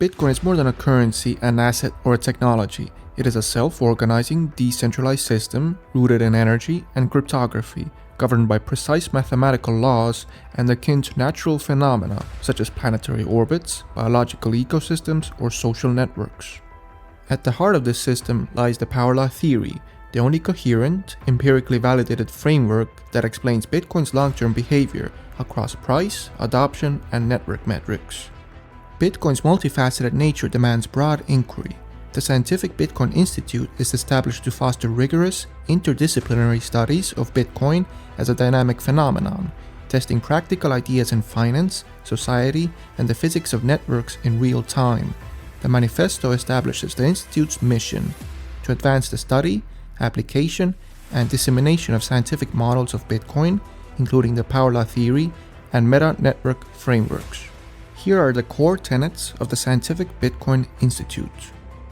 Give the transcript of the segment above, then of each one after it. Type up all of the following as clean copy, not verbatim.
Bitcoin is more than a currency, an asset, or a technology. It is a self-organizing, decentralized system rooted in energy and cryptography, governed by precise mathematical laws and akin to natural phenomena such as planetary orbits, biological ecosystems, or social networks. At the heart of this system lies the power law theory, the only coherent, empirically validated framework that explains Bitcoin's long-term behavior across price, adoption, and network metrics. Bitcoin's multifaceted nature demands broad inquiry. The Scientific Bitcoin Institute is established to foster rigorous, interdisciplinary studies of Bitcoin as a dynamic phenomenon, testing practical ideas in finance, society, and the physics of networks in real time. The manifesto establishes the Institute's mission to advance the study, application, and dissemination of scientific models of Bitcoin, including the power law theory and meta-network frameworks. Here are the core tenets of the Scientific Bitcoin Institute.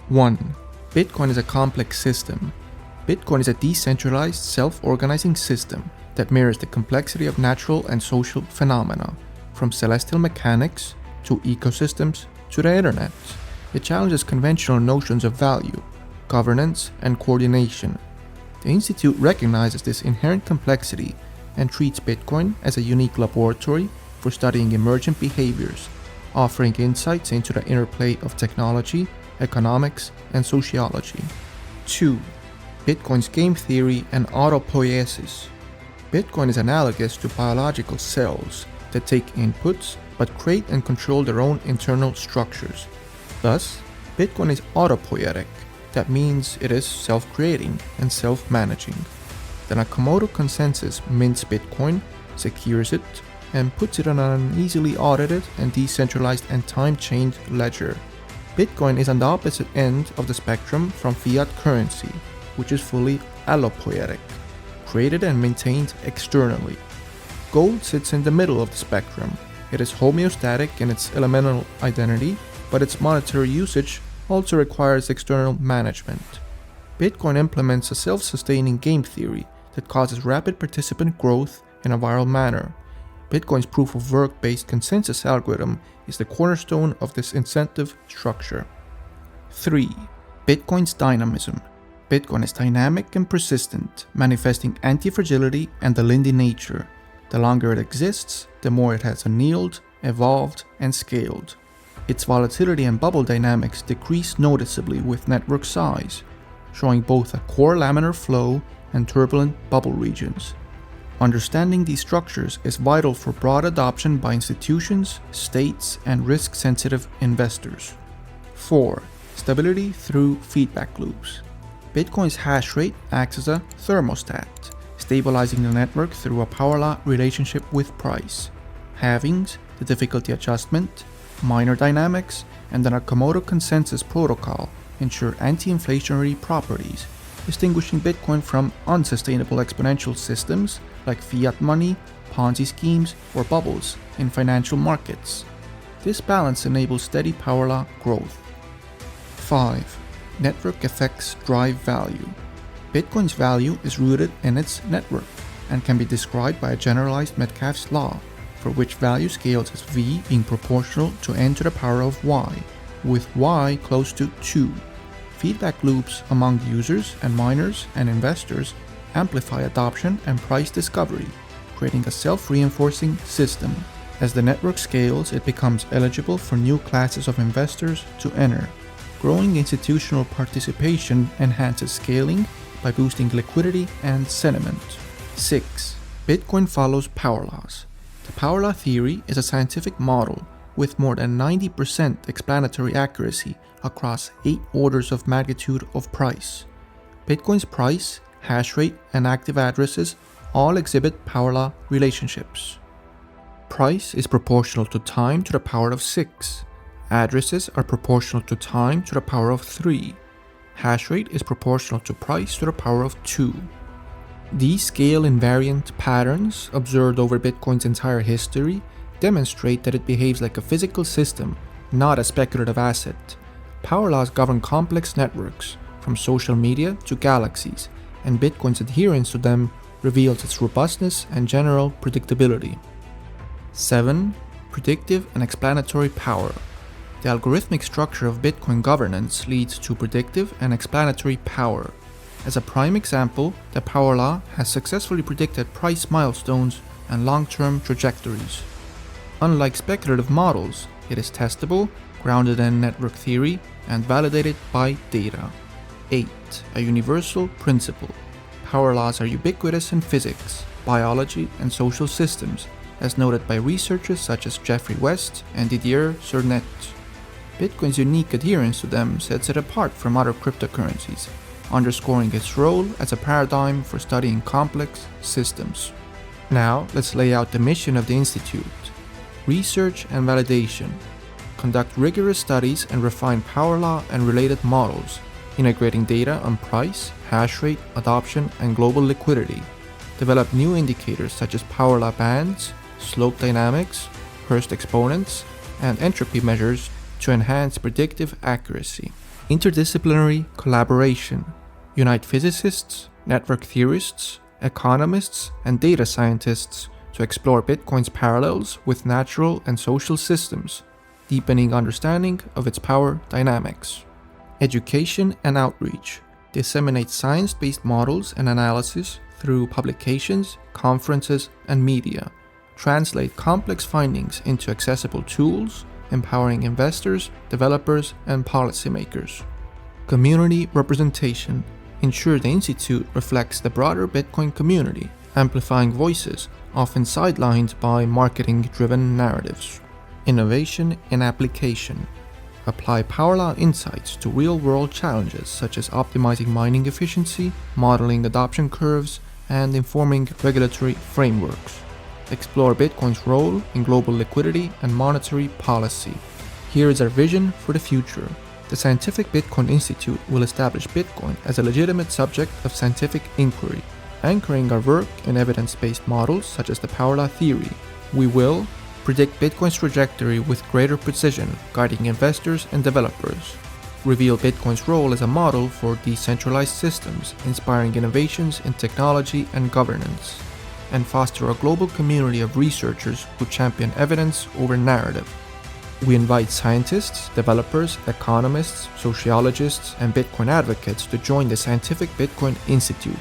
1. Bitcoin is a complex system. Bitcoin is a decentralized, self-organizing system that mirrors the complexity of natural and social phenomena, from celestial mechanics to ecosystems to the internet. It challenges conventional notions of value, governance, and coordination. The Institute recognizes this inherent complexity and treats Bitcoin as a unique laboratory for studying emergent behaviors, offering insights into the interplay of technology, economics, and sociology. 2. Bitcoin's game theory and autopoiesis. Bitcoin is analogous to biological cells that take inputs but create and control their own internal structures. Thus, Bitcoin is autopoietic. That means it is self-creating and self-managing. The Nakamoto consensus mints Bitcoin, secures it, and puts it on an easily audited and decentralized and time-chained ledger. Bitcoin is on the opposite end of the spectrum from fiat currency, which is fully allopoietic, created and maintained externally. Gold sits in the middle of the spectrum. It is homeostatic in its elemental identity, but its monetary usage also requires external management. Bitcoin implements a self-sustaining game theory that causes rapid participant growth in a viral manner. Bitcoin's proof-of-work-based consensus algorithm is the cornerstone of this incentive structure. 3. Bitcoin's dynamism. Bitcoin is dynamic and persistent, manifesting anti-fragility and the Lindy nature. The longer it exists, the more it has annealed, evolved, and scaled. Its volatility and bubble dynamics decrease noticeably with network size, showing both a core laminar flow and turbulent bubble regions. Understanding these structures is vital for broad adoption by institutions, states, and risk-sensitive investors. 4. Stability through feedback loops. Bitcoin's hash rate acts as a thermostat, stabilizing the network through a power law relationship with price. Halvings, the difficulty adjustment, minor dynamics, and the Nakamoto consensus protocol ensure anti-inflationary properties, distinguishing Bitcoin from unsustainable exponential systems like fiat money, Ponzi schemes, or bubbles in financial markets. This balance enables steady power law growth. 5. Network effects drive value. Bitcoin's value is rooted in its network and can be described by a generalized Metcalfe's law, for which value scales as V being proportional to n to the power of y, with y close to 2. Feedback loops among users and miners and investors amplify adoption and price discovery, creating a self-reinforcing system. As the network scales, it becomes eligible for new classes of investors to enter. Growing institutional participation enhances scaling by boosting liquidity and sentiment. 6. Bitcoin follows power laws. The power law theory is a scientific model with more than 90% explanatory accuracy across 8 orders of magnitude of price. Bitcoin's price, hash rate, and active addresses all exhibit power law relationships. Price is proportional to time to the power of 6. Addresses are proportional to time to the power of 3. Hash rate is proportional to price to the power of 2. These scale invariant patterns, observed over Bitcoin's entire history, demonstrate that it behaves like a physical system, not a speculative asset. Power laws govern complex networks, from social media to galaxies, and Bitcoin's adherence to them reveals its robustness and general predictability. 7. Predictive and explanatory power. The algorithmic structure of Bitcoin governance leads to predictive and explanatory power. As a prime example, the power law has successfully predicted price milestones and long-term trajectories. Unlike speculative models, it is testable, grounded in network theory, and validated by data. 8. A universal principle. Power laws are ubiquitous in physics, biology, and social systems, as noted by researchers such as Geoffrey West and Didier Cernet. Bitcoin's unique adherence to them sets it apart from other cryptocurrencies, underscoring its role as a paradigm for studying complex systems. Now, let's lay out the mission of the Institute. Research and validation. Conduct rigorous studies and refine power law and related models, integrating data on price, hash rate, adoption, and global liquidity. Develop new indicators such as power law bands, slope dynamics, Hurst exponents, and entropy measures to enhance predictive accuracy. Interdisciplinary collaboration. Unite physicists, network theorists, economists, and data scientists to explore Bitcoin's parallels with natural and social systems, deepening understanding of its power dynamics. Education and outreach. Disseminate science-based models and analysis through publications, conferences, and media. Translate complex findings into accessible tools, empowering investors, developers, and policymakers. Community representation. Ensure the Institute reflects the broader Bitcoin community, amplifying voices often sidelined by marketing-driven narratives. Innovation in application. Apply power law insights to real-world challenges such as optimizing mining efficiency, modeling adoption curves, and informing regulatory frameworks. Explore Bitcoin's role in global liquidity and monetary policy. Here is our vision for the future. The Scientific Bitcoin Institute will establish Bitcoin as a legitimate subject of scientific inquiry, anchoring our work in evidence-based models such as the power law theory. We will predict Bitcoin's trajectory with greater precision, guiding investors and developers. Reveal Bitcoin's role as a model for decentralized systems, inspiring innovations in technology and governance. And foster a global community of researchers who champion evidence over narrative. We invite scientists, developers, economists, sociologists, and Bitcoin advocates to join the Scientific Bitcoin Institute.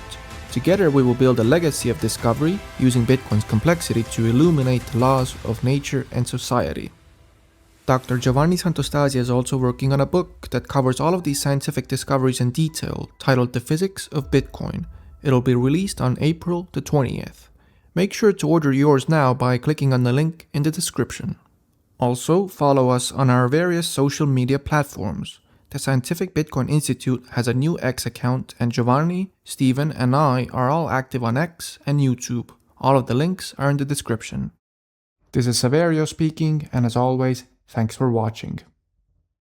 Together we will build a legacy of discovery, using Bitcoin's complexity to illuminate the laws of nature and society. Dr. Giovanni Santostasia is also working on a book that covers all of these scientific discoveries in detail, titled The Physics of Bitcoin. It'll be released on April the 20th. Make sure to order yours now by clicking on the link in the description. Also, follow us on our various social media platforms. The Scientific Bitcoin Institute has a new X account, and Giovanni, Stephen, and I are all active on X and YouTube. All of the links are in the description. This is Saverio speaking, and as always, thanks for watching.